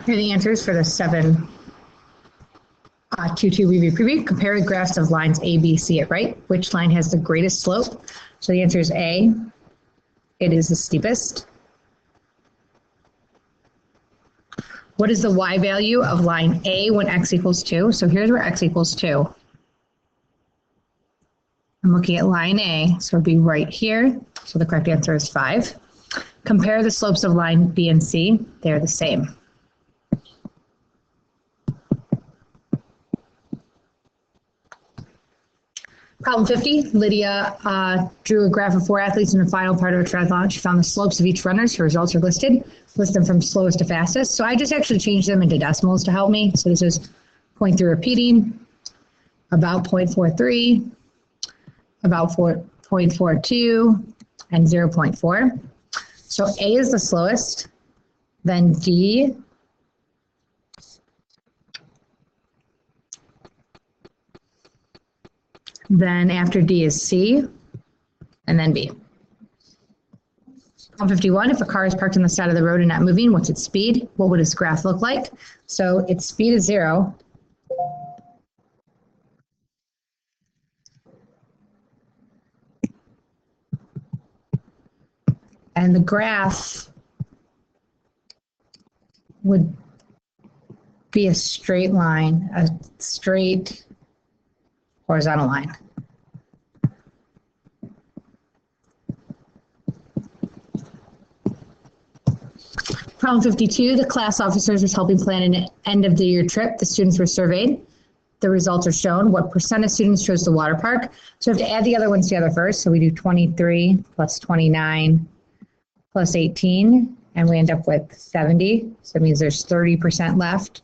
Here are the answers for the 7-2-2 review preview. Compare the graphs of lines A, B, C at right. Which line has the greatest slope? So the answer is A. It is the steepest. What is the y value of line A when x equals 2? So here's where x equals 2. I'm looking at line A, so it'll be right here. So the correct answer is 5. Compare the slopes of line B and C. They're the same. Problem 50, Lydia drew a graph of 4 athletes in the final part of a triathlon. She found the slopes of each runner. Her results are listed. List them from slowest to fastest. So I just actually changed them into decimals to help me. So this is 0.3 repeating, about 0.43, about 0.42, and 0.4. So A is the slowest, then D, then after D is C, and then B. Problem 51, if a car is parked on the side of the road and not moving, what's its speed? What would its graph look like? So its speed is 0. And the graph would be a straight line, a straight horizontal line. Problem 52, the class officers was helping plan an end of the year trip. The students were surveyed. The results are shown. What percent of students chose the water park? So we have to add the other ones together first. So we do 23 plus 29 plus 18, and we end up with 70. So it means there's 30% left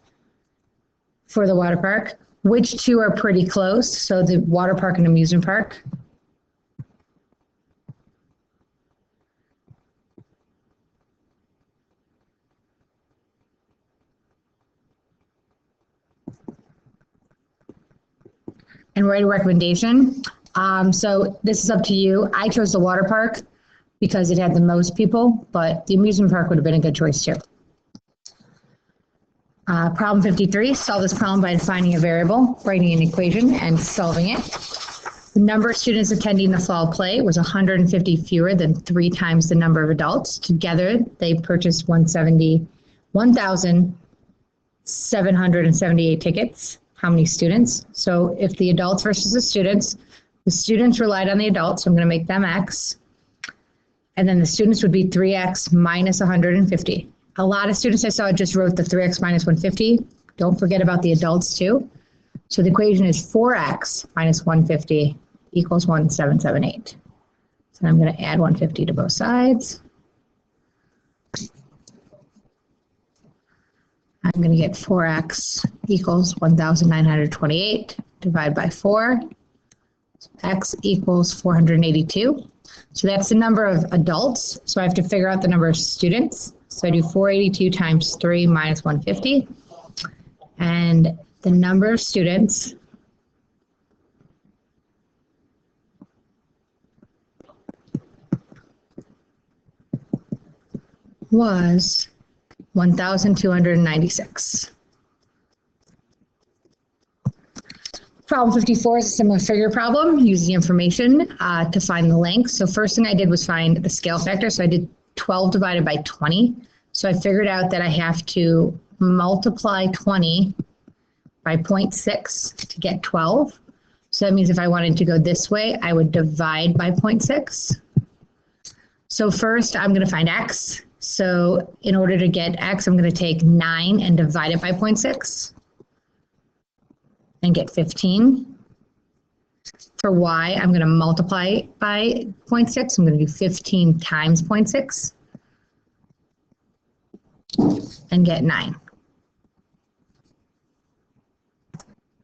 for the water park. Which two are pretty close? So the water park and amusement park. And write a recommendation. So this is up to you. I chose the water park because it had the most people, but the amusement park would have been a good choice too. Problem 53, solve this problem by defining a variable, writing an equation, and solving it. The number of students attending the fall play was 150 fewer than 3 times the number of adults. Together, they purchased 1,778 tickets. How many students? So if the adults versus the students relied on the adults, so I'm going to make them X. And then the students would be 3X minus 150. A lot of students I saw just wrote the 3X minus 150. Don't forget about the adults too. So the equation is 4X minus 150 equals 1,778. So I'm going to add 150 to both sides. I'm going to get 4X equals 1,928 divided by 4. So X equals 482. So that's the number of adults. So I have to figure out the number of students. So I do 482 times 3 minus 150. And the number of students was 1,296. Problem 54 is a similar figure problem. Use the information to find the length. So first thing I did was find the scale factor. So I did 12 divided by 20. So I figured out that I have to multiply 20 by 0.6 to get 12. So that means if I wanted to go this way, I would divide by 0.6. So first I'm going to find X. So in order to get X, I'm going to take 9 and divide it by 0.6 and get 15. For Y, I'm going to multiply by 0.6. I'm going to do 15 times 0.6 and get 9.